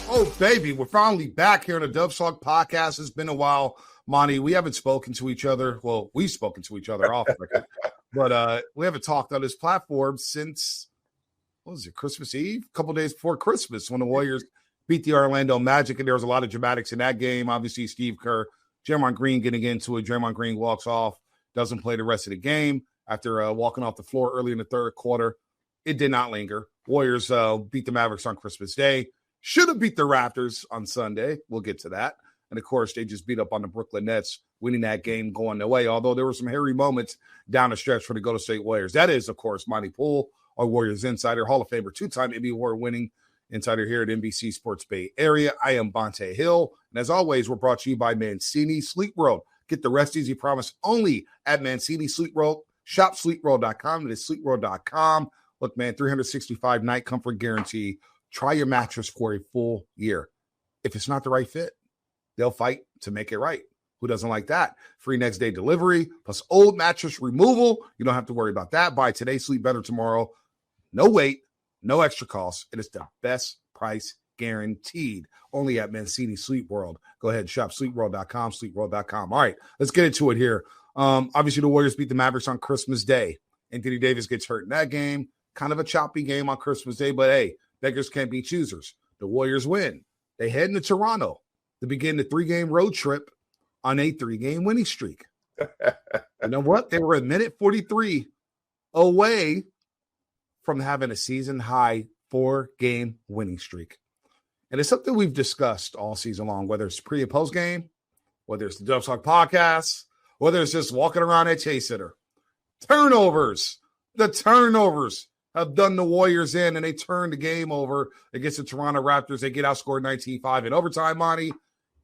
Oh, baby, we're finally back here on the Dub Talk podcast. It's been a while, Monte. We haven't spoken to each other. Well, we've spoken to each other off record, but we haven't talked on this platform since, what was it, Christmas Eve? A couple days before Christmas when the Warriors beat the Orlando Magic, and there was a lot of dramatics in that game. Obviously, Steve Kerr, Draymond Green getting into it. Draymond Green walks off, doesn't play the rest of the game after walking off the floor early in the third quarter. It did not linger. Warriors beat the Mavericks on Christmas Day. Should have beat the Raptors on Sunday. We'll get to that. And, of course, they just beat up on the Brooklyn Nets, winning that game going their way, although there were some hairy moments down the stretch for the Golden State Warriors. That is, of course, Monte Poole, our Warriors insider, Hall of Famer, two-time NBA award-winning insider here at NBC Sports Bay Area. I am Bonta Hill. And, as always, we're brought to you by Mancini Sleep World. Get the rest easy promise only at Mancini Sleep World. Shop sleepworld.com. It is sleepworld.com. Look, man, 365 night comfort guarantee. Try your mattress for a full year. If it's not the right fit, they'll fight to make it right. Who doesn't like that? Free next day delivery plus old mattress removal. You don't have to worry about that. Buy today, sleep better tomorrow. No wait, no extra costs. It is the best price guaranteed. Only at Mancini Sleep World. Go ahead and shop sleepworld.com, sleepworld.com. All right, let's get into it here. Obviously, the Warriors beat the Mavericks on Christmas Day. Anthony Davis gets hurt in that game. Kind of a choppy game on Christmas Day, but hey, beggars can't be choosers. The Warriors win. They head into Toronto to begin the 3-game road trip on a 3-game winning streak. You know what? They were a minute 43 away from having a season-high 4-game winning streak. And it's something we've discussed all season long, whether it's pre- and post-game, whether it's the Dub Talk podcast, whether it's just walking around at Chase Center. Turnovers. The turnovers have done the Warriors in, and they turn the game over against the Toronto Raptors. They get outscored 19-5 in overtime, Monte,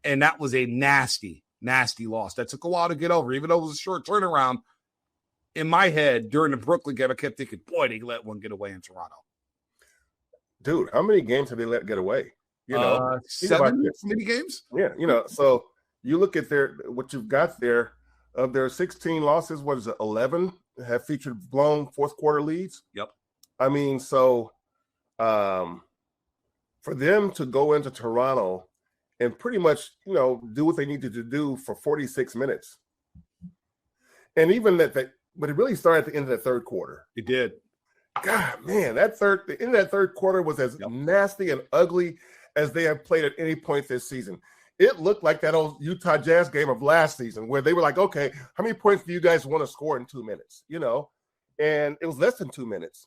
and that was a nasty, nasty loss. That took a while to get over, even though it was a short turnaround. In my head, during the Brooklyn game, I kept thinking, boy, they let one get away in Toronto. Dude, how many games have they let get away? 7 many games? Yeah, so you look at what you've got there. Of their 16 losses, what is it, 11 have featured blown fourth quarter leads? Yep. I mean, so for them to go into Toronto and pretty much, do what they needed to do for 46 minutes. And even but it really started at the end of the third quarter. It did. God, man, the end of that third quarter was as nasty and ugly as they have played at any point this season. It looked like that old Utah Jazz game of last season where they were like, okay, how many points do you guys want to score in 2 minutes? And it was less than 2 minutes.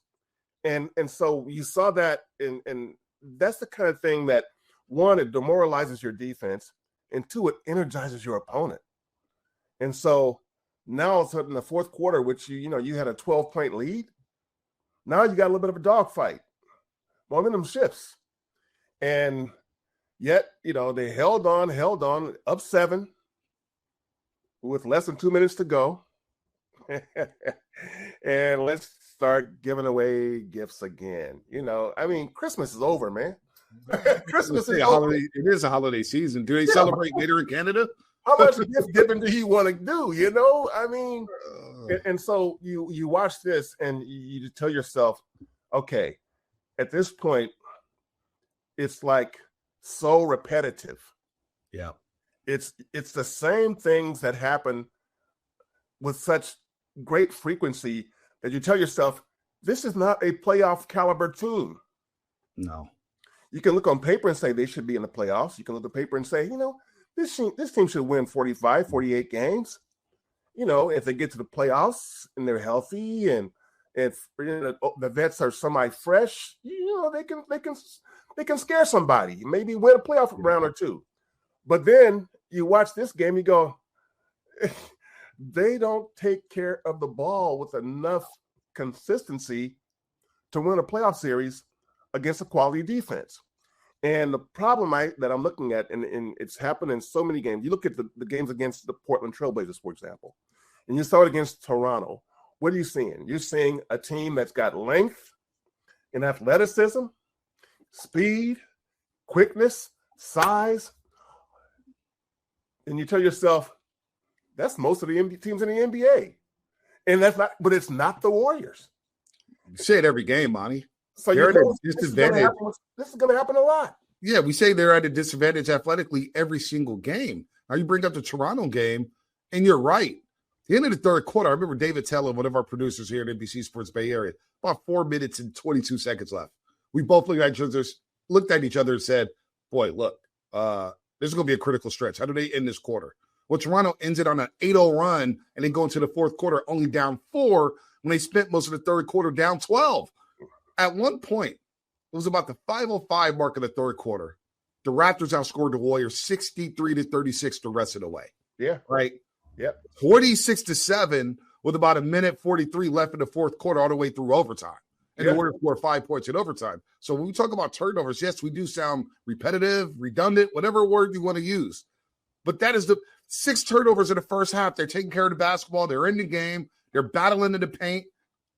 And so you saw that, and that's the kind of thing that, one, it demoralizes your defense, and two, it energizes your opponent. And so now all of a sudden in the fourth quarter, which you had a 12-point lead, now you got a little bit of a dogfight. Momentum shifts. And yet, they held on, up 7 with less than 2 minutes to go. And let's start giving away gifts again. Christmas is over, man. Christmas is over. It is a holiday season. Do they celebrate later in Canada? How much gift giving do you want to do? And so you watch this and you tell yourself, okay, at this point, it's like so repetitive. Yeah. It's the same things that happen with such great frequency that you tell yourself, this is not a playoff caliber team. No. You can look on paper and say they should be in the playoffs. You can look at paper and say, this team should win 45, 48 games. If they get to the playoffs and they're healthy and if the vets are semi-fresh, they can scare somebody, maybe win a playoff round or two. But then you watch this game, you go, they don't take care of the ball with enough consistency to win a playoff series against a quality defense. And the problem that I'm looking at, and it's happened in so many games. You look at the games against the Portland Trailblazers, for example, and you saw it against Toronto. What are you seeing? You're seeing a team that's got length and athleticism, speed, quickness, size. And you tell yourself, that's most of the teams in the NBA. And that's not, but it's not the Warriors. You say it every game, Monty. So they're at a disadvantage. This is going to happen a lot. Yeah, we say they're at a disadvantage athletically every single game. Now you bring up the Toronto game, and you're right. The end of the third quarter, I remember David Teller, one of our producers here at NBC Sports Bay Area, about 4 minutes and 22 seconds left. We both looked at each other and said, boy, look, this is going to be a critical stretch. How do they end this quarter? Well, Toronto ends it on an 8-0 run and then go into the fourth quarter only down 4 when they spent most of the third quarter down 12. At one point, it was about the 5:05 mark of the third quarter. The Raptors outscored the Warriors 63-36 the rest of the way. Yeah. Right? Yep. 46-7 with about 1:43 left in the fourth quarter all the way through overtime. And the Warriors scored 5 points in overtime. So when we talk about turnovers, yes, we do sound repetitive, redundant, whatever word you want to use. But that is the 6 turnovers in the first half. They're taking care of the basketball. They're in the game. They're battling in the paint.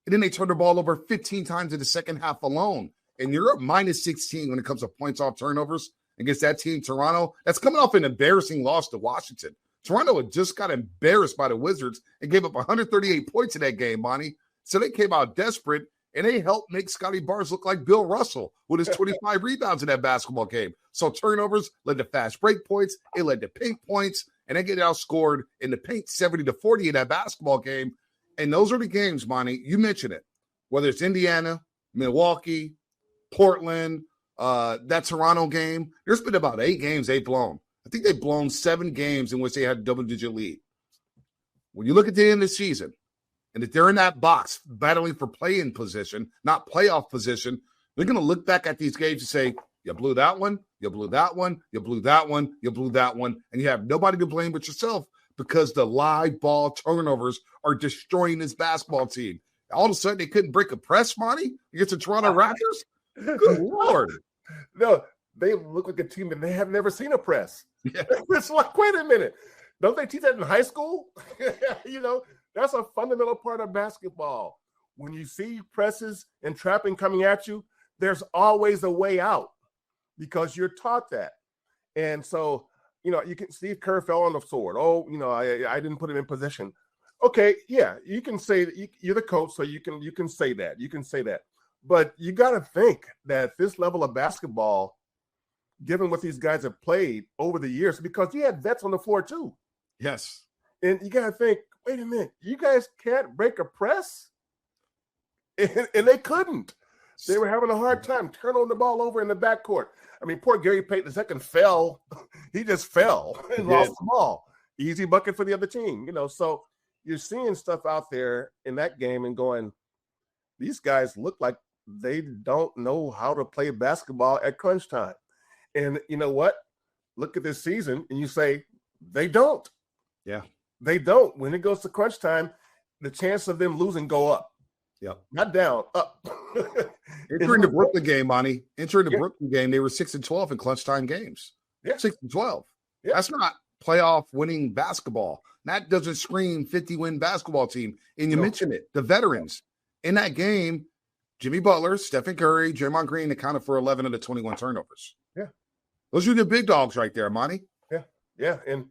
And then they turn the ball over 15 times in the second half alone. And you're up minus 16 when it comes to points off turnovers against that team, Toronto. That's coming off an embarrassing loss to Washington. Toronto had just got embarrassed by the Wizards and gave up 138 points in that game, Monty. So they came out desperate, and they helped make Scotty Barnes look like Bill Russell with his 25 rebounds in that basketball game. So turnovers led to fast break points. It led to paint points, and they get outscored in the paint 70-40 in that basketball game. And those are the games, Monty. You mentioned it. Whether it's Indiana, Milwaukee, Portland, that Toronto game, there's been about 8 games they've blown. I think they've blown 7 games in which they had a double-digit lead. When you look at the end of the season, and if they're in that box battling for play-in position, not playoff position, they're going to look back at these games and say, you blew that one, you blew that one, you blew that one, you blew that one, and you have nobody to blame but yourself because the live ball turnovers are destroying this basketball team. All of a sudden, they couldn't break a press, Monty, against the Toronto Raptors? Good Lord. No, they look like a team that they have never seen a press. Yeah. It's like, wait a minute. Don't they teach that in high school? That's a fundamental part of basketball. When you see presses and trapping coming at you, there's always a way out because you're taught that. And so, you can Steve Kerr fell on the sword. Oh, I didn't put him in position. Okay, yeah, you can say that you're the coach, so you can say that. You can say that. But you got to think that this level of basketball, given what these guys have played over the years, because you had vets on the floor too. Yes. And you got to think, wait a minute, you guys can't break a press? And they couldn't. They were having a hard time turning the ball over in the backcourt. I mean, poor Gary Payton II fell. He just fell and lost the ball. Easy bucket for the other team, So you're seeing stuff out there in that game and going, these guys look like they don't know how to play basketball at crunch time. And you know what? Look at this season and you say, they don't. Yeah. They don't. When it goes to crunch time, the chance of them losing go up. Yep. Not down, up. Entering the Brooklyn game, Monty. Entering the Brooklyn game, they were 6-12 in clutch time games. Yeah. 6-12. Yeah. That's not playoff winning basketball. That doesn't scream 50-win basketball team. And you mentioned it, the veterans. In that game, Jimmy Butler, Stephen Curry, Draymond Green accounted for 11 of the 21 turnovers. Yeah. Those are the big dogs right there, Monty. Yeah. Yeah. And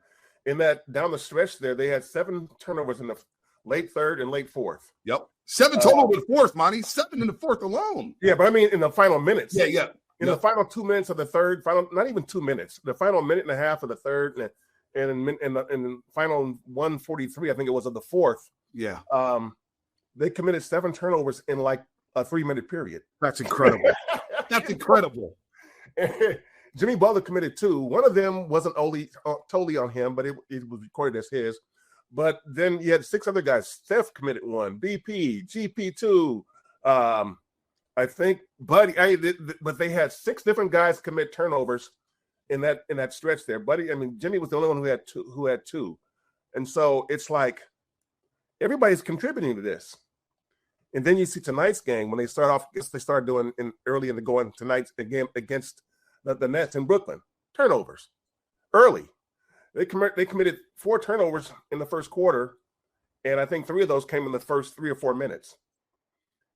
in that down the stretch there, they had 7 turnovers in the late third and late fourth. Yep. 7 total in the fourth, Monty. 7 in the fourth alone. Yeah, but I mean in the final minutes. Yeah. In the final 2 minutes of the third, not even 2 minutes, the final minute and a half of the third, and in the final 1:43, I think it was, of the fourth. Yeah. They committed 7 turnovers in like a 3-minute period. That's incredible. That's incredible. Jimmy Butler committed 2. One of them wasn't totally on him, but it was recorded as his. But then you had 6 other guys. Steph committed 1, BP, GP2, I think Buddy. But they had 6 different guys commit turnovers in that stretch there. Buddy, Jimmy was the only one who had two. And so it's like everybody's contributing to this. And then you see tonight's game when they start off. They start doing early in the going tonight's game against the Nets in Brooklyn. Turnovers early. They committed 4 turnovers in the first quarter, and I think 3 of those came in the first 3 or 4 minutes.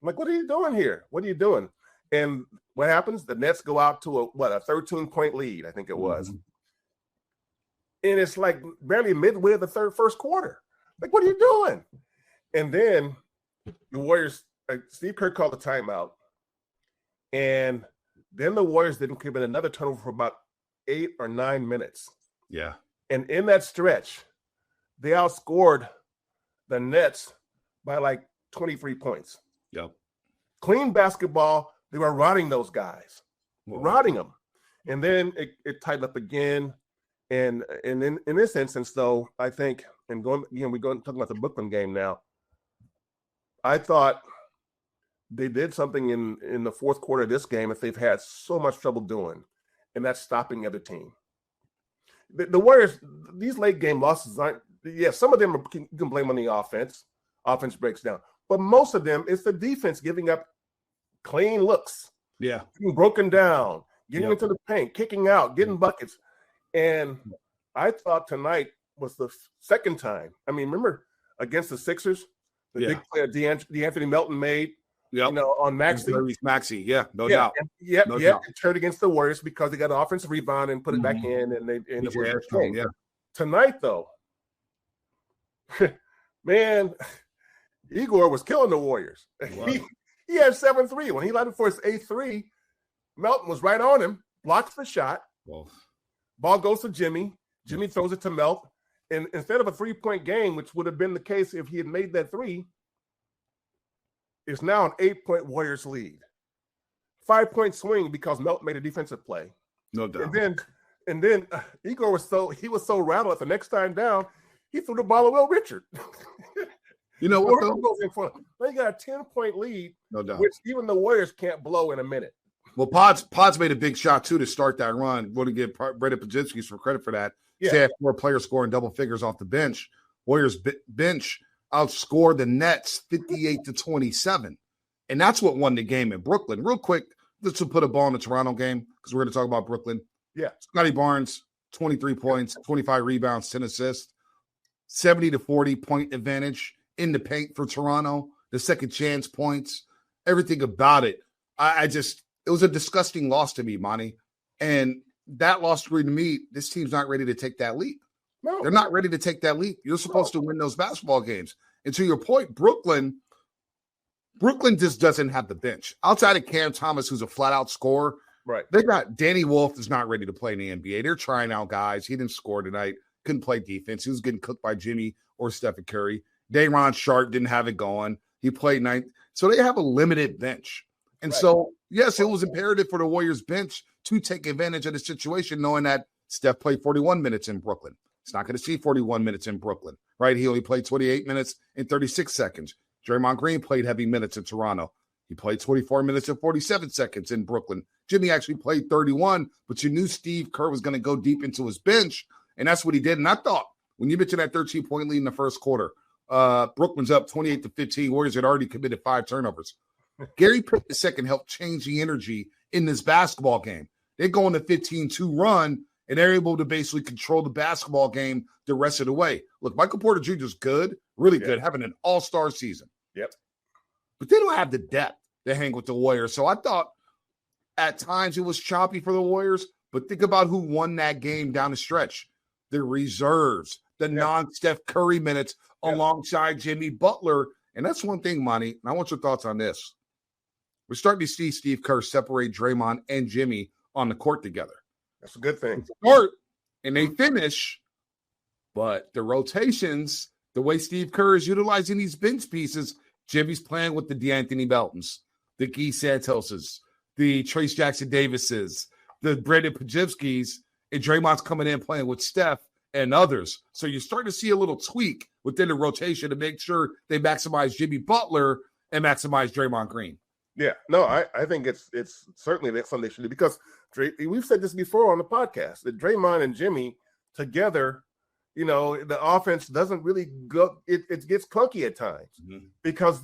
I'm like, what are you doing here? What are you doing? And what happens? The Nets go out to a 13-point lead, I think it was. Mm-hmm. And it's like barely midway of the first quarter. Like, what are you doing? And then the Warriors, Steve Kerr called a timeout. And then the Warriors didn't commit another turnover for about 8 or 9 minutes. Yeah. And in that stretch, they outscored the Nets by like 23 points. Yep. Clean basketball. They were rotting those guys, rotting them. And then it tightened up again. And in this instance, though, I think, and we're going to talk about the Brooklyn game now. I thought they did something in the fourth quarter of this game that they've had so much trouble doing, and that's stopping the other team. The Warriors, these late game losses aren't, some of them you can blame on the offense. Offense breaks down. But most of them, it's the defense giving up clean looks. Yeah. Being broken down, getting into the paint, kicking out, getting buckets. And I thought tonight was the second time. I mean, remember against the Sixers, the big play DeAnthony Melton made, on Maxey. Yeah, no doubt. It turned against the Warriors because they got an offensive rebound and put it back in, and they ended up winning. Yeah. Tonight, though, man, Igor was killing the Warriors. He had 7-3. When he lied for his 8-3, Melton was right on him, blocks the shot. Ball goes to Jimmy. Jimmy throws it to Melt. And instead of a 3-point game, which would have been the case if he had made that 3, it's now an 8-point Warriors lead. 5-point swing because Melt made a defensive play. No doubt. And then Igor was so rattled the next time down, he threw the ball to Will Richard. You know what? They got a 10-point lead, no doubt, which even the Warriors can't blow in a minute. Well, Pods made a big shot too to start that run. Want to give Brandon Pajinski some credit for that. Yeah. They had 4 players scoring double figures off the bench. Warriors bench outscored the Nets 58-27, and that's what won the game in Brooklyn. Real quick, let's put a ball in the Toronto game because we're going to talk about Brooklyn. Yeah, Scotty Barnes, 23 points, 25 rebounds, 10 assists, 70-40 point advantage in the paint for Toronto. The second chance points, everything about it. It was a disgusting loss to me, Monty. And that loss to me, this team's not ready to take that leap. No. They're not ready to take that leap. You're supposed to win those basketball games. And to your point, Brooklyn just doesn't have the bench. Outside of Cam Thomas, who's a flat-out scorer, right? They got Danny Wolf is not ready to play in the NBA. They're trying out guys. He didn't score tonight. Couldn't play defense. He was getting cooked by Jimmy or Stephen Curry. Day'Ron Sharp didn't have it going. He played ninth. So they have a limited bench. And so, yes, it was imperative for the Warriors bench to take advantage of the situation, knowing that Steph played 41 minutes in Brooklyn. He's not going to see 41 minutes in Brooklyn, right? He only played 28 minutes and 36 seconds. Draymond Green played heavy minutes in Toronto. He played 24 minutes and 47 seconds in Brooklyn. Jimmy actually played 31, but you knew Steve Kerr was going to go deep into his bench, and that's what he did. And I thought, when you mentioned that 13-point lead in the first quarter, Brooklyn's up 28-15. Warriors had already committed 5 turnovers. Gary Payton II helped change the energy in this basketball game. They go on a 15-2 run, and they're able to basically control the basketball game the rest of the way. Look, Michael Porter Jr. is good, really good, having an all-star season. Yep. But they don't have the depth to hang with the Warriors. So I thought at times it was choppy for the Warriors, but think about who won that game down the stretch. The reserves, the non-Steph Curry minutes alongside Jimmy Butler. And that's one thing, Monty, and I want your thoughts on this. We're starting to see Steve Kerr separate Draymond and Jimmy on the court together. That's a good thing. Start and they finish, but the rotations, the way Steve Kerr is utilizing these bench pieces, Jimmy's playing with the DeAnthony Meltons, the Guy Santoses, the Trace Jackson Davises, the Brandon Pajinskis, and Draymond's coming in playing with Steph and others. So you're starting to see a little tweak within the rotation to make sure they maximize Jimmy Butler and maximize Draymond Green. Yeah, no, I think it's certainly that's something they should do because we've said this before on the podcast that Draymond and Jimmy together, the offense doesn't really go. It gets clunky at times because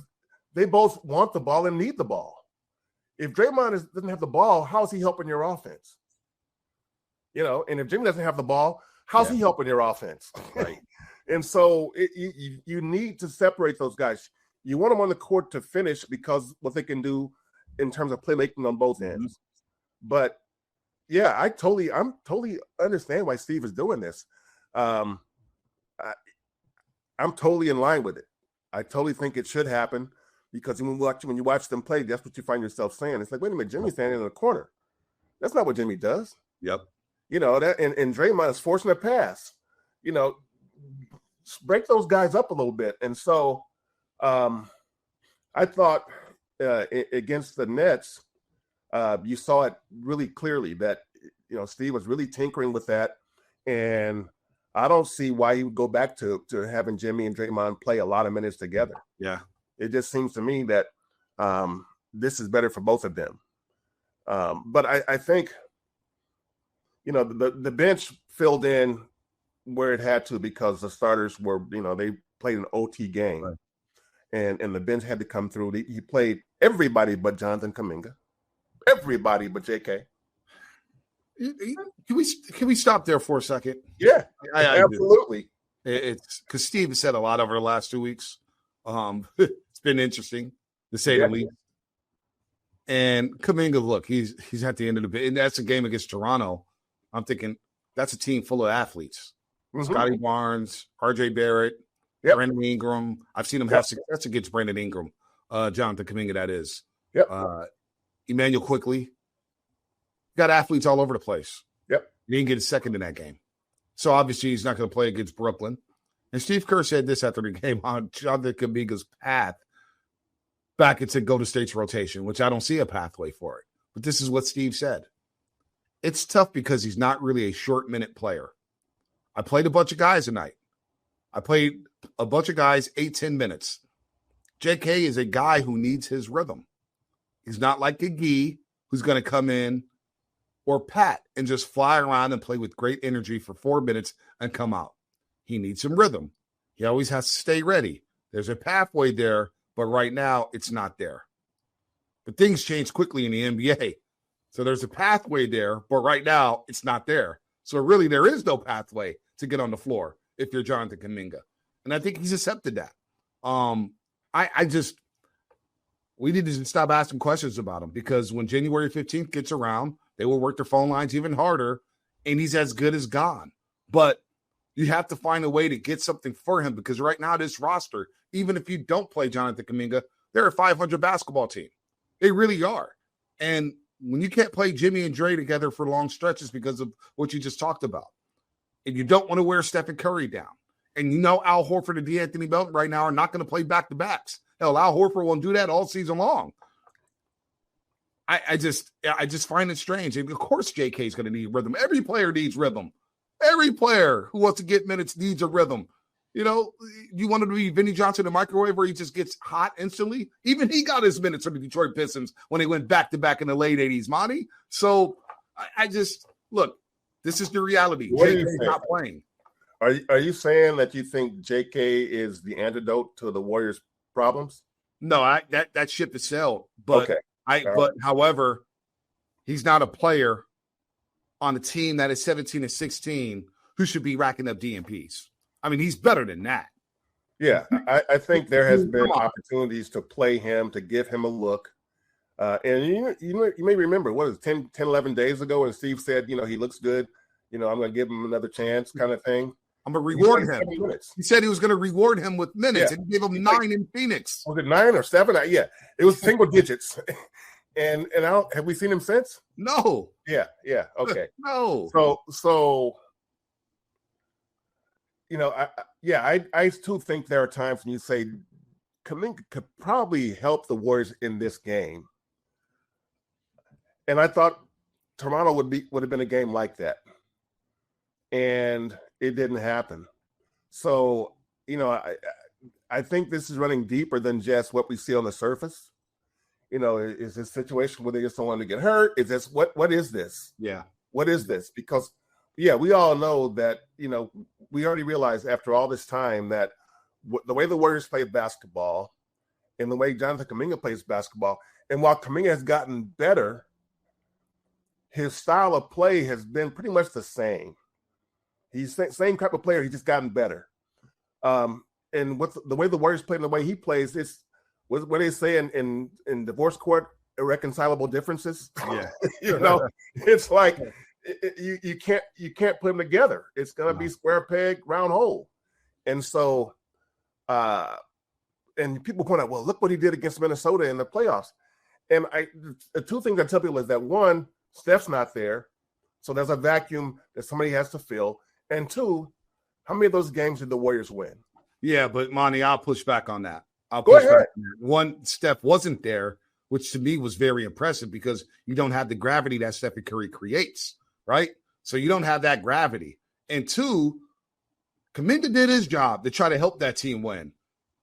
they both want the ball and need the ball. If Draymond doesn't have the ball, how's he helping your offense? And if Jimmy doesn't have the ball, how's he helping your offense? Right. And so you need to separate those guys. You want them on the court to finish because what they can do in terms of playmaking on both ends. But yeah, I'm totally understand why Steve is doing this. I'm totally in line with it. I totally think it should happen because when you watch them play, that's what you find yourself saying. It's like, wait a minute, Jimmy's standing in the corner. That's not what Jimmy does. Yep. That and Draymond is forcing a pass. Break those guys up a little bit. And so I thought against the Nets, you saw it really clearly that, Steve was really tinkering with that. And I don't see why he would go back to having Jimmy and Draymond play a lot of minutes together. Yeah. It just seems to me that this is better for both of them. But I think, the bench filled in where it had to because the starters were, they played an OT game. Right. And the bench had to come through. He played everybody but Jonathan Kuminga, everybody but JK. Can we stop there for a second? Yeah, absolutely. It's because Steve said a lot over the last 2 weeks. It's been interesting to say the least. And Kuminga, look, he's at the end of the bit, and that's a game against Toronto. I'm thinking that's a team full of athletes. Mm-hmm. Scotty Barnes, RJ Barrett, Brandon Ingram. I've seen him have success against Brandon Ingram. Jonathan Kuminga, that is. Yep. Emmanuel Quickly. Got athletes all over the place. Yep. He didn't get a second in that game. So obviously he's not going to play against Brooklyn. And Steve Kerr said this after the game on Jonathan Kuminga's path back into Golden State's rotation, which I don't see a pathway for it. But this is what Steve said. It's tough because he's not really a short minute player. I played a bunch of guys tonight. I played a bunch of guys 8-10 minutes. JK is a guy who needs his rhythm. He's not like a Gee who's going to come in or Pat and just fly around and play with great energy for 4 minutes and come out. He needs some rhythm. He always has to stay ready. There's a pathway there, but right now it's not there. But things change quickly in the NBA. So there's a pathway there, but right now it's not there. So really there is no pathway to get on the floor if you're Jonathan Kuminga. And I think he's accepted that. We need to stop asking questions about him because when January 15th gets around, they will work their phone lines even harder, and he's as good as gone. But you have to find a way to get something for him because right now this roster, even if you don't play Jonathan Kuminga, they're a 500 basketball team. They really are. And when you can't play Jimmy and Dre together for long stretches because of what you just talked about, and you don't want to wear Stephen Curry down, and Al Horford and DeAnthony Melton right now are not going to play back-to-backs. Hell, Al Horford won't do that all season long. I just find it strange. And of course, JK is going to need rhythm. Every player needs rhythm. Every player who wants to get minutes needs a rhythm. You want him to be Vinnie Johnson in the microwave where he just gets hot instantly? Even he got his minutes from the Detroit Pistons when they went back-to-back in the late 80s, Monte. So look, this is the reality. JK is not playing. Are you saying that you think JK is the antidote to the Warriors' problems? No, that ship is sailed. But okay. However, he's not a player on a team that is 17-16 who should be racking up DMPs. I mean, he's better than that. Yeah, I think there has been opportunities to play him, to give him a look. And you may remember, 10, 11 days ago when Steve said, he looks good. I'm going to give him another chance kind of thing. I'm going to reward him. He said he was going to reward him with minutes, and he gave him 9 in Phoenix. Was it 9 or 7? Yeah, it was single digits. And have we seen him since? No. Yeah. Okay. No. So I too think there are times when you say Kuminga could probably help the Warriors in this game. And I thought Toronto would have been a game like that. And it didn't happen. So, I think this is running deeper than just what we see on the surface. Is this a situation where they just don't want to get hurt? Is this what is this? Yeah. What is this? Because, we all know that, we already realized after all this time that the way the Warriors play basketball and the way Jonathan Kuminga plays basketball, and while Kuminga has gotten better, his style of play has been pretty much the same. He's the same type of player. He's just gotten better. And the way the Warriors play and the way he plays, it's what they say in divorce court, irreconcilable differences. Yeah. It's like you can't put them together. It's gonna be square peg, round hole. And so and people point out, well, look what he did against Minnesota in the playoffs. And the two things I tell people is that, one, Steph's not there, so there's a vacuum that somebody has to fill. And two, how many of those games did the Warriors win? Yeah, but Monty, I'll push back on that. Go ahead. One, Steph wasn't there, which to me was very impressive because you don't have the gravity that Stephen Curry creates, right? So you don't have that gravity. And two, Kuminga did his job to try to help that team win.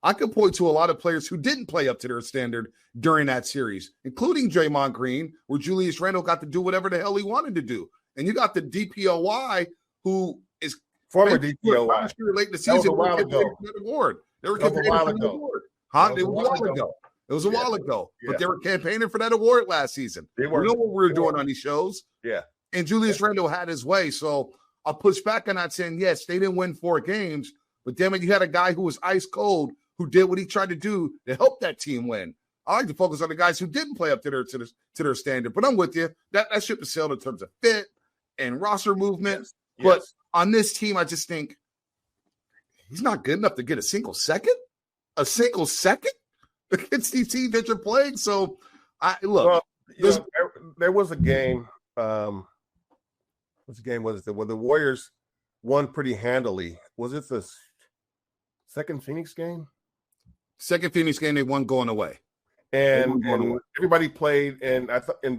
I could point to a lot of players who didn't play up to their standard during that series, including Draymond Green, where Julius Randle got to do whatever the hell he wanted to do. And you got the DPOY, who is former DPOY. Late in the season, that was a while ago. Award. They were campaigning for that award. It was a while ago. It was a while ago. Yeah. But they were campaigning for that award last season. They were. You know what we were doing on these shows? Yeah. And Julius Randle had his way. So I'll push back on that saying, yes, they didn't win 4 games, but damn it, you had a guy who was ice cold who did what he tried to do to help that team win. I like to focus on the guys who didn't play up to their standard. But I'm with you. That ship has sailed in terms of fit and roster movement. Yes. But on this team, I just think he's not good enough to get a single second? A single second against these teams that you're playing? So, there was a game. Which game was it? When the Warriors won pretty handily. Was it the second Phoenix game? Second Phoenix game, they won going away. And everybody played, and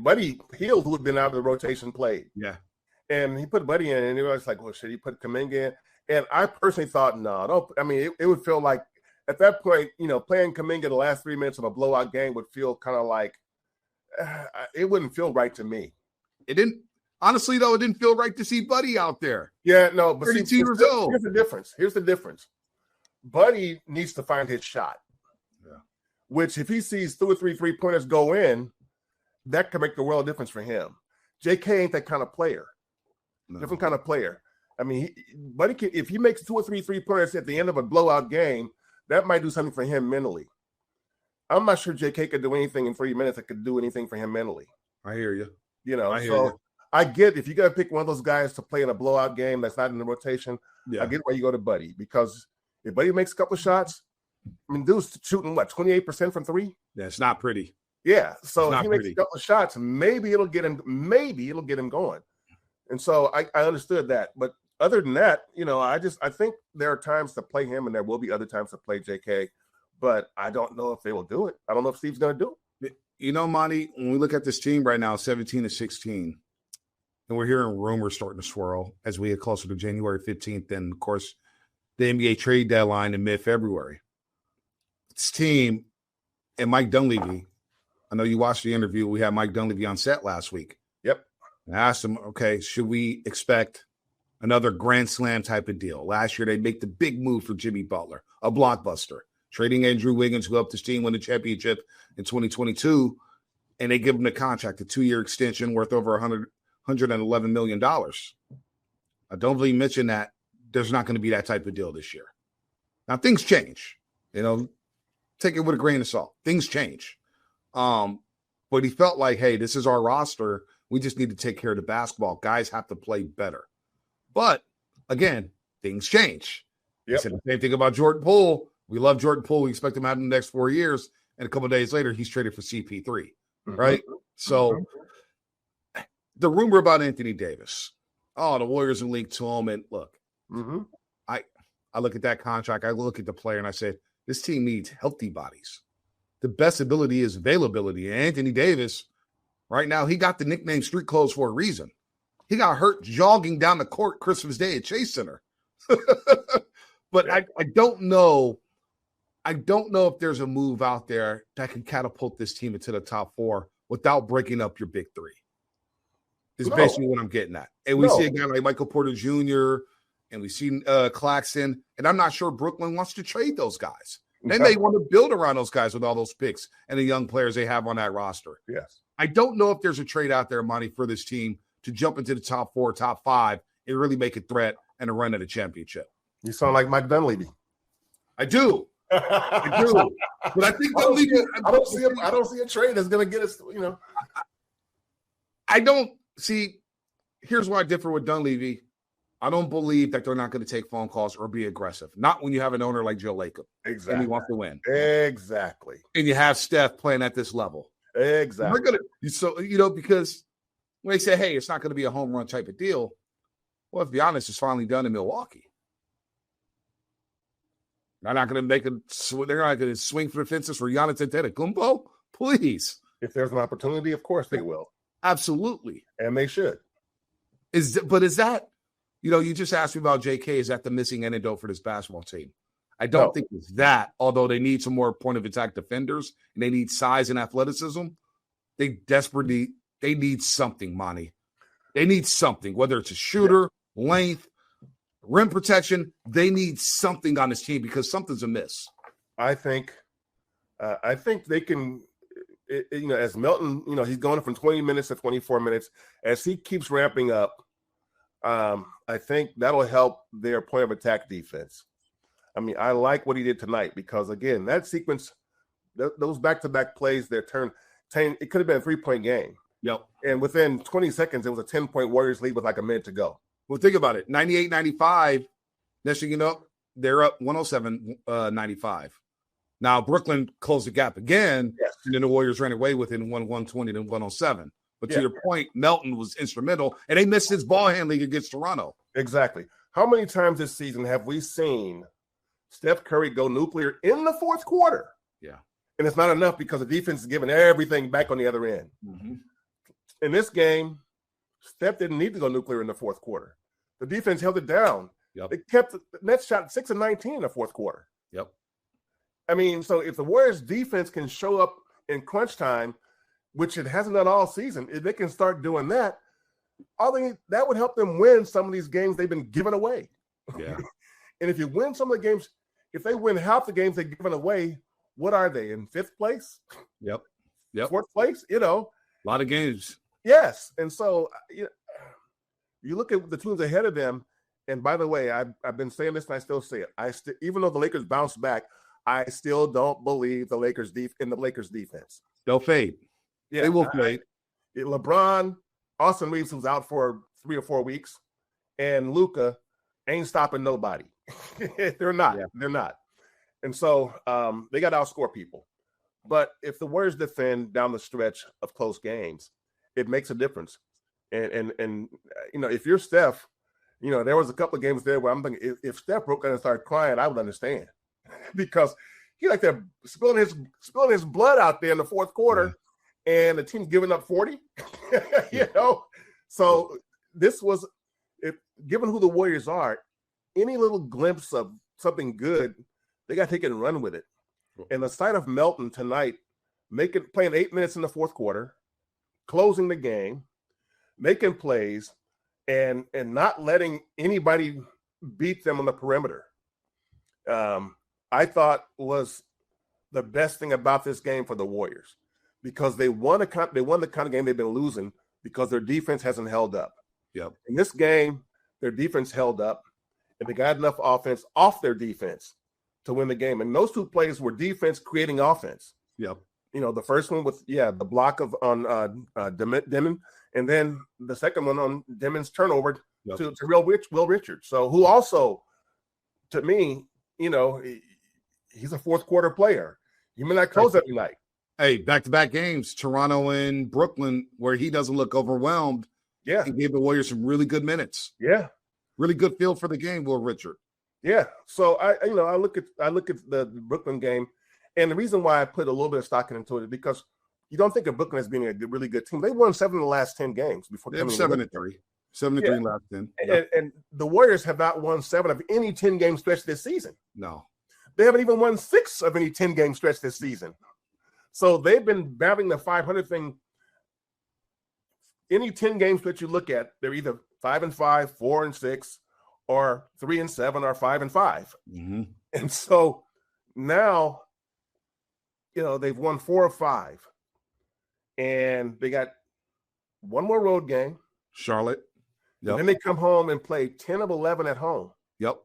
Buddy Hield, who had been out of the rotation, played. Yeah. And he put Buddy in, and everybody was like, well, should he put Kuminga in? And I personally thought, no, don't. I mean, it would feel like at that point, playing Kuminga the last 3 minutes of a blowout game would feel kind of like it wouldn't feel right to me. It didn't. Honestly, though, it didn't feel right to see Buddy out there. Yeah, no, but 32 years old. Here's the difference. Buddy needs to find his shot. Yeah. Which, if he sees 2 or 3 3-pointers go in, that can make the world of difference for him. JK ain't that kind of player. No. Different kind of player. I mean, Buddy can, if he makes 2 or 3 3-pointers at the end of a blowout game, that might do something for him mentally. I'm not sure JK could do anything in 3 minutes that could do anything for him mentally. I hear you. So I get if you got to pick one of those guys to play in a blowout game that's not in the rotation, I get why you go to Buddy. Because if Buddy makes a couple of shots, I mean, dude's shooting, 28% from 3? Yeah, it's not pretty. Yeah, so if he makes a couple of shots, maybe it'll get him going. And so I understood that. But other than that, I think there are times to play him and there will be other times to play JK. But I don't know if they will do it. I don't know if Steve's going to do it. Monty, when we look at this team right now, 17-16, and we're hearing rumors starting to swirl as we get closer to January 15th and, of course, the NBA trade deadline in mid-February. This team and Mike Dunleavy, I know you watched the interview. We had Mike Dunleavy on set last week. Yep. I asked him, okay, should we expect another Grand Slam type of deal? Last year, they make the big move for Jimmy Butler, a blockbuster, trading Andrew Wiggins, who helped his team win the championship in 2022, and they give him a contract, a 2-year extension worth over $111 million. I don't really mention that there's not going to be that type of deal this year. Now, things change. Take it with a grain of salt. Things change. But he felt like, hey, this is our roster. We just need to take care of the basketball. Guys have to play better. But, again, things change. Yep. He said the same thing about Jordan Poole. We love Jordan Poole. We expect him out in the next 4 years. And a couple of days later, he's traded for CP3, right? So the rumor about Anthony Davis, the Warriors are linked to him. And look, I look at that contract. I look at the player and I said, this team needs healthy bodies. The best ability is availability. And Anthony Davis, right now, he got the nickname street clothes for a reason. He got hurt jogging down the court Christmas Day at Chase Center. But I don't know. I don't know if there's a move out there that can catapult this team into the top 4 without breaking up your big 3. Is basically what I'm getting at. And we see a guy like Michael Porter Jr., and we see Claxton, and I'm not sure Brooklyn wants to trade those guys. They may want to build around those guys with all those picks and the young players they have on that roster. Yes. I don't know if there's a trade out there, Monty, for this team to jump into the top 4, top 5, and really make a threat and a run at a championship. You sound like Mike Dunleavy. I do. I do. But I think I don't see a trade that's going to get us, I don't see. Here's why I differ with Dunleavy. I don't believe that they're not going to take phone calls or be aggressive. Not when you have an owner like Joe Lacob. Exactly. And he wants to win. Exactly. And you have Steph playing at this level. Exactly. Because when they say, hey, it's not going to be a home run type of deal, well, to be honest, it's finally done in Milwaukee. They're not going to they're not going to swing for the fences for Giannis Antetokounmpo? Please. If there's an opportunity, of course they will. Absolutely. And they should. Is that, you just asked me about JK. Is that the missing antidote for this basketball team? I don't think it's that, although they need some more point of attack defenders and they need size and athleticism. They need something, Monty. They need something, whether it's a shooter, length, rim protection. They need something on this team because something's amiss. I think they can, as Melton, he's going from 20 minutes to 24 minutes. As he keeps ramping up, I think that'll help their point of attack defense. I mean, I like what he did tonight because, again, that sequence, those back-to-back plays, it could have been a 3-point game. Yep. And within 20 seconds, it was a 10-point Warriors lead with like a minute to go. Well, think about it. 98-95, next thing you know, they're up 107-95. Now, Brooklyn closed the gap again, and then the Warriors ran away within 120 to 107. But to your point, Melton was instrumental, and they missed his ball handling against Toronto. Exactly. How many times this season have we seen Steph Curry go nuclear in the fourth quarter? Yeah. And it's not enough because the defense is giving everything back on the other end. Mm-hmm. In this game, Steph didn't need to go nuclear in the fourth quarter. The defense held it down. Yep. It kept the Nets shot 6 of 19 in the fourth quarter. Yep. I mean, so if the Warriors defense can show up in crunch time, which it hasn't done all season, if they can start doing that, that would help them win some of these games they've been giving away. Yeah. And if you win some of the games, if they win half the games they've given away, what are they, in fifth place? Yep. Fourth place? A lot of games. Yes. And so you look at the teams ahead of them, and by the way, I've been saying this and I still say it. Even though the Lakers bounced back, I still don't believe the Lakers defense. They'll fade. Yeah, they will fade. LeBron, Austin Reeves, who's out for 3 or 4 weeks, and Luka ain't stopping nobody. They're not. Yeah. They're not. And so they got to outscore people. But if the Warriors defend down the stretch of close games, it makes a difference. And if you're Steph, there was a couple of games there where I'm thinking if Steph broke down and started crying, I would understand. Because he like they're spilling his blood out there in the fourth quarter, and the team's giving up 40. So this was, given who the Warriors are, any little glimpse of something good, they got to take it and run with it. And the sight of Melton tonight, playing 8 minutes in the fourth quarter, closing the game, making plays, and not letting anybody beat them on the perimeter, I thought was the best thing about this game for the Warriors, because they won the kind of game they've been losing because their defense hasn't held up. Yep. In this game, their defense held up, and they got enough offense off their defense to win the game. And those two plays were defense creating offense. Yep. The first one with the block on Demon, and then the second one on Demon's turnover to Will Richards. So who also, to me, he's a fourth quarter player. You may not close every night. Hey, back-to-back games, Toronto and Brooklyn, where he doesn't look overwhelmed. Yeah. He gave the Warriors some really good minutes. Yeah. Really good feel for the game, Will Richard. Yeah. So I look at the Brooklyn game, and the reason why I put a little bit of stock into it is because you don't think of Brooklyn as being a really good team. They won 7 of the last 10 games before. They have 7-3. 7-3 last 10. Yep. And the Warriors have not won 7 of any 10-game stretch this season. No. They haven't even won 6 of any 10-game stretch this season. So they've been battling the 500 thing. Any 10-game stretch you look at, they're either 5-5, 4-6, or 3-7, or 5-5. Mm-hmm. And so now, they've won 4 or 5, and they got one more road game, Charlotte. Yep. And then they come home and play 10 of 11 at home. Yep.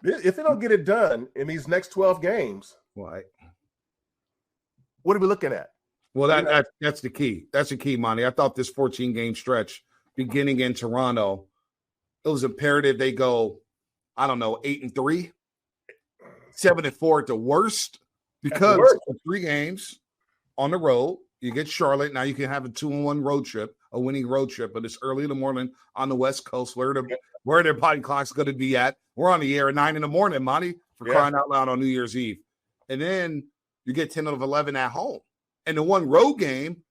If they don't get it done in these next 12 games, right? What are we looking at? Well, that's the key. That's the key, Monty. I thought this 14-game stretch beginning in Toronto, it was imperative they go, 8-3, 7-4 at the worst, because of 3 games on the road. You get Charlotte. Now you can have a 2-1 road trip, a winning road trip, but it's early in the morning on the West Coast where their body clock's going to be at. We're on the air at 9 a.m, Monte, for crying out loud on New Year's Eve. And then you get 10 of 11 at home. And the one road game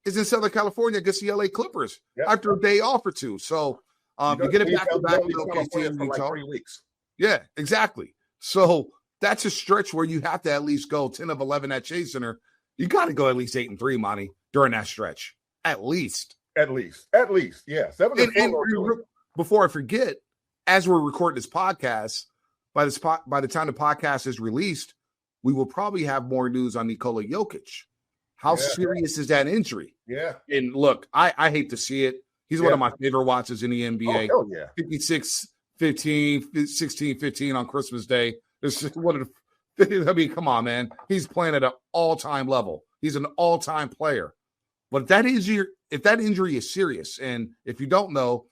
is in Southern California against the LA Clippers after a day off or two. So you get it back to back in OKC for like 3 weeks. Yeah, exactly. So that's a stretch where you have to at least go 10 of 11 at Chase Center. You got to go at least 8-3, Monty, during that stretch. At least. Yeah. 7-4. Before I forget, as we're recording this podcast, by the time the podcast is released, we will probably have more news on Nikola Jokic. How serious is that injury? Yeah. And look, I hate to see it. He's one of my favorite watches in the NBA. Oh, hell yeah. 16-15 on Christmas Day. It's just one of the I mean, come on, man. He's playing at an all-time level. He's an all-time player. But if that injury is serious, and if you don't know,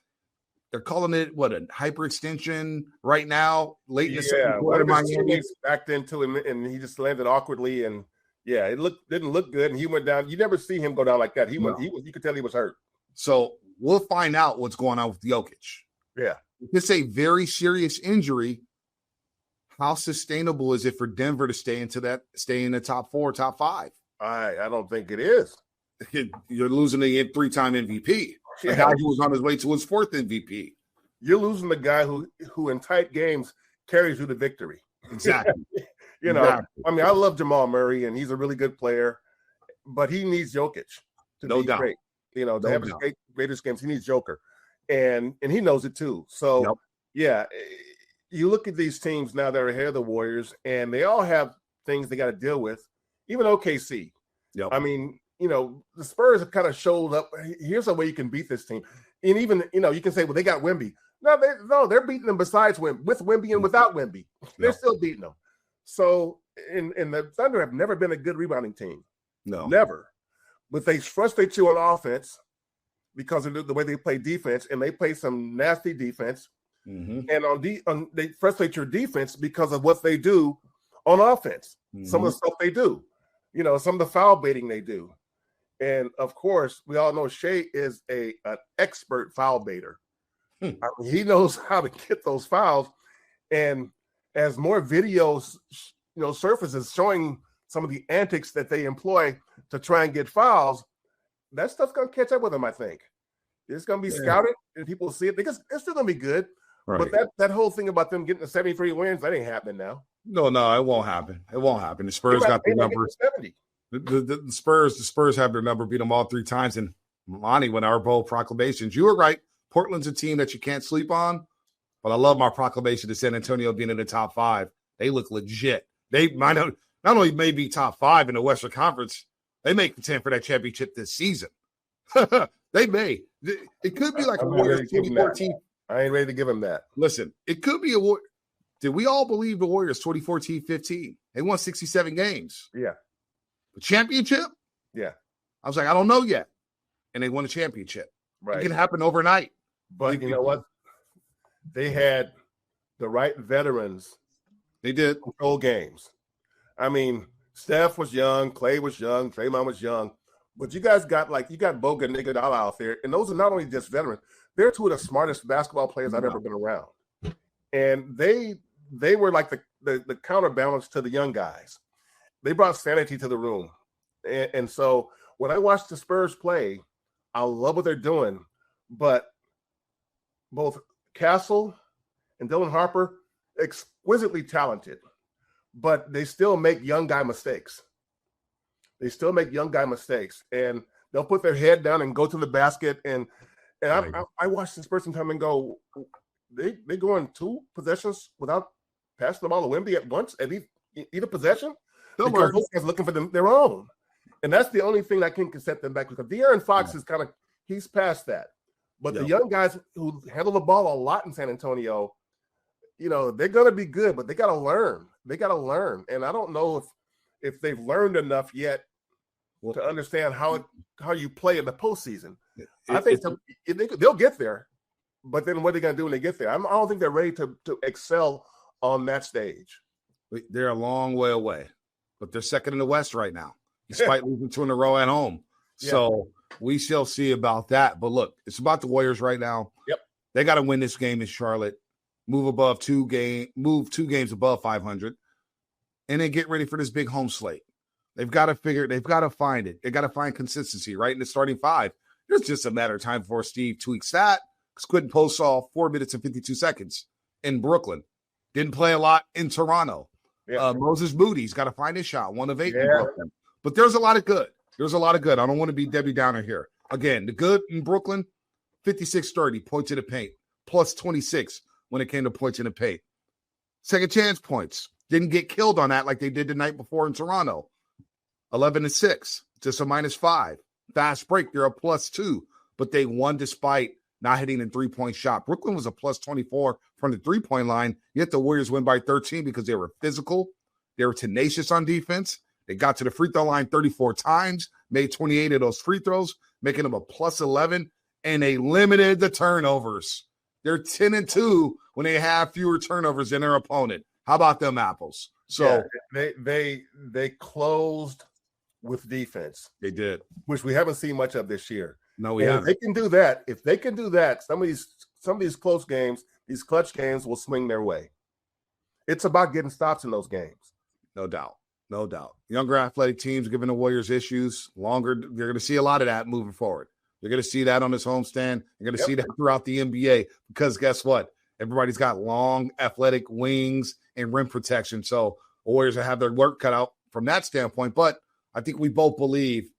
they're calling it a hyperextension right now, late in the second quarter. Miami backed into him, and he just landed awkwardly, and it didn't look good, and he went down. You never see him go down like that. You could tell he was hurt. So we'll find out what's going on with Jokic. Yeah, if it's a very serious injury, how sustainable is it for Denver to stay in the top 4, top 5? I don't think it is. You're losing a 3-time MVP. A guy who was on his way to his 4th MVP. You're losing the guy who in tight games carries you to victory. Exactly. I mean, I love Jamal Murray, and he's a really good player, but he needs Jokic to be great. To have his greatest games, he needs Joker, and he knows it too. So, you look at these teams now that are ahead of the Warriors, and they all have things they got to deal with. Even OKC. Yep. I mean, the Spurs have kind of showed up. Here's a way you can beat this team. And even, you can say, well, they got Wemby. No, they're beating them besides Wemby, with Wemby and without Wemby. They're still beating them. So, and the Thunder have never been a good rebounding team. No. Never. But they frustrate you on offense because of the way they play defense, and they play some nasty defense. Mm-hmm. And they frustrate your defense because of what they do on offense. Mm-hmm. Some of the stuff they do, some of the foul baiting they do. And of course, we all know Shea is an expert foul baiter. I mean, he knows how to get those fouls. And as more videos, surfaces showing some of the antics that they employ to try and get fouls, that stuff's going to catch up with him, I think. It's going to be scouted, and people see it because it's still going to be good. Right. But that whole thing about them getting the 73 wins, that ain't happening now. No, it won't happen. It won't happen. The Spurs got their numbers. The Spurs have their number, beat them all 3 times. And Monty, when our bold proclamations, you were right. Portland's a team that you can't sleep on. But I love my proclamation to San Antonio being in the top 5. They look legit. They might not only may be top 5 in the Western Conference, they may contend for that championship this season. They may. It could be like a Warriors 2014. I ain't ready to give him that. Listen, it could be a war. Did we all believe the Warriors 2014-15? They won 67 games. Yeah. The championship? Yeah. I was like, I don't know yet. And they won a championship. Right. It can happen overnight. But you know what? They had the right veterans. They did. Control games. I mean, Steph was young. Clay was young. Draymond was young. But you guys got Bogut and Iguodala out there. And those are not only just veterans. They're 2 of the smartest basketball players I've ever been around. And they were like the counterbalance to the young guys. They brought sanity to the room. And so when I watch the Spurs play, I love what they're doing. But both Castle and Dylan Harper, exquisitely talented. But they still make young guy mistakes. And they'll put their head down and go to the basket. And I watched this person come and go, they go in 2 possessions without passing the ball to Wemby at once, at either possession, because those guys looking for their own. And that's the only thing that can set them back, because De'Aaron Fox is he's past that. But the young guys who handle the ball a lot in San Antonio, they're going to be good, but they got to learn. And I don't know if they've learned enough yet to understand how you play in the postseason. I think they'll get there, but then what are they going to do when they get there? I don't think they're ready to excel on that stage. They're a long way away, but they're second in the West right now, despite losing 2 in a row at home. Yeah. So we shall see about that. But look, it's about the Warriors right now. Yep. They got to win this game in Charlotte, move 2 games above 500, and then get ready for this big home slate. They've got to find it. They got to find consistency, right? In the starting 5. It's just a matter of time before Steve tweaks that. Because Quentin Poole saw 4 minutes and 52 seconds in Brooklyn. Didn't play a lot in Toronto. Yeah. Moses Moody's got to find his shot, 1 of 8 in Brooklyn. But there's a lot of good. I don't want to be Debbie Downer here. Again, the good in Brooklyn, 56-30, points in the paint, plus 26 when it came to points in the paint. Second chance points. Didn't get killed on that like they did the night before in Toronto. 11-6, just a -5. Fast break, they're a +2, but they won despite not hitting the 3-point shot. Brooklyn was a +24 from the 3-point line, yet the Warriors win by 13 because they were physical. They were tenacious on defense. They got to the free throw line 34 times, made 28 of those free throws, making them a +11, and they limited the turnovers. They're 10-2 when they have fewer turnovers than their opponent. How about them apples? So they closed with defense. They did, which we haven't seen much of this year. No, we haven't. If they can do that, some of these close games, these clutch games will swing their way. It's about getting stops in those games. No doubt. Younger athletic teams giving the Warriors issues longer. You're going to see a lot of that moving forward. You're going to see that on this homestand. You're going to see that throughout the NBA because guess what? Everybody's got long athletic wings and rim protection. So the Warriors will have their work cut out from that standpoint. But I think we both believe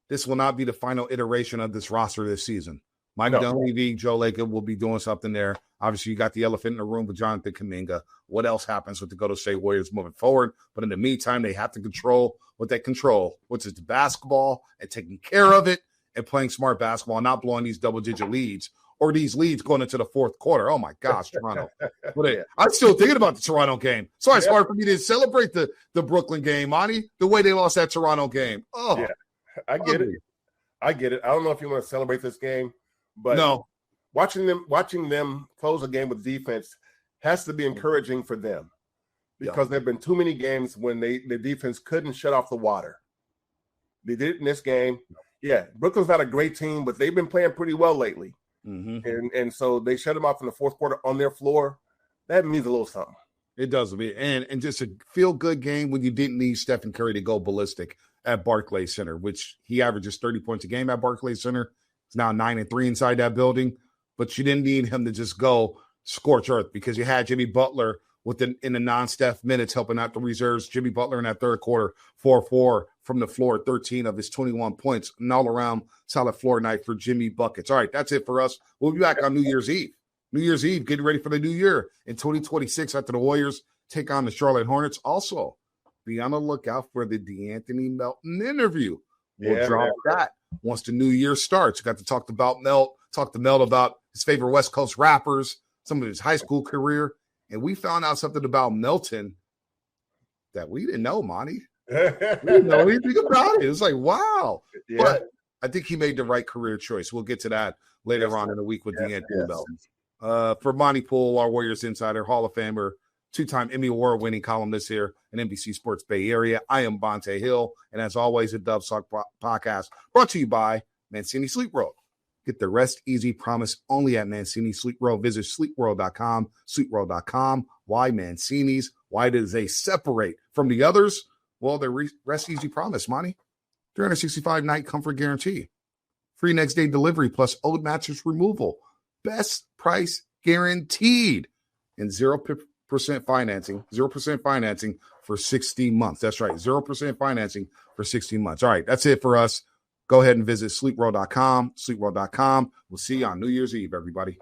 this will not be the final iteration of this roster this season. Mike Dunleavy, Joe Lacob will be doing something there. Obviously, you got the elephant in the room with Jonathan Kuminga. What else happens with the Golden State Warriors moving forward? But in the meantime, they have to control what they control, which is the basketball and taking care of it and playing smart basketball and not blowing these double-digit leads or these leads going into the fourth quarter. Oh, my gosh, Toronto. I'm still thinking about the Toronto game. So it's hard for me to celebrate the Brooklyn game, Monty, the way they lost that Toronto game. Oh, yeah. I get it. I don't know if you want to celebrate this game, but no. Watching them close a game with defense has to be encouraging for them because there have been too many games when the defense couldn't shut off the water. They did it in this game. Yeah, Brooklyn's not a great team, but they've been playing pretty well lately. Mm-hmm. And so they shut them off in the fourth quarter on their floor. That means a little something. It does. And just a feel-good game when you didn't need Stephen Curry to go ballistic at Barclays Center, which he averages 30 points a game at Barclays Center. He's now 9-3 inside that building. But you didn't need him to just go scorch earth because you had Jimmy Butler in the non-Steph minutes helping out the reserves. Jimmy Butler in that third quarter, 4-4 from the floor, 13 of his 21 points. An all-around solid floor night for Jimmy Buckets. All right, that's it for us. We'll be back on New Year's Eve. New Year's Eve, getting ready for the new year in 2026 after the Warriors take on the Charlotte Hornets. Also, be on the lookout for the DeAnthony Melton interview. We'll drop that once the new year starts. Got to talk to Melt about his favorite West Coast rappers, some of his high school career, and we found out something about Melton that we didn't know, Monty. We didn't know anything about it. It was like, wow. Yeah. But I think he made the right career choice. We'll get to that later on in the week with DeAnthony Melton. For Monte Poole, our Warriors insider, Hall of Famer, 2-time Emmy Award-winning columnist here in NBC Sports Bay Area. I am Bonta Hill, and as always, a Dub Sock podcast brought to you by Mancini Sleep World. Get the rest easy promise only at Mancini Sleep World. Visit sleepworld.com, sleepworld.com. Why Mancini's? Why do they separate from the others? Well, the rest easy promise, Monty. 365-night comfort guarantee. Free next day delivery plus old mattress removal. Best price guaranteed. And 0% financing. 0% financing for 60 months. That's right. 0% financing for 60 months. All right. That's it for us. Go ahead and visit sleepworld.com, sleepworld.com. We'll see you on New Year's Eve, everybody.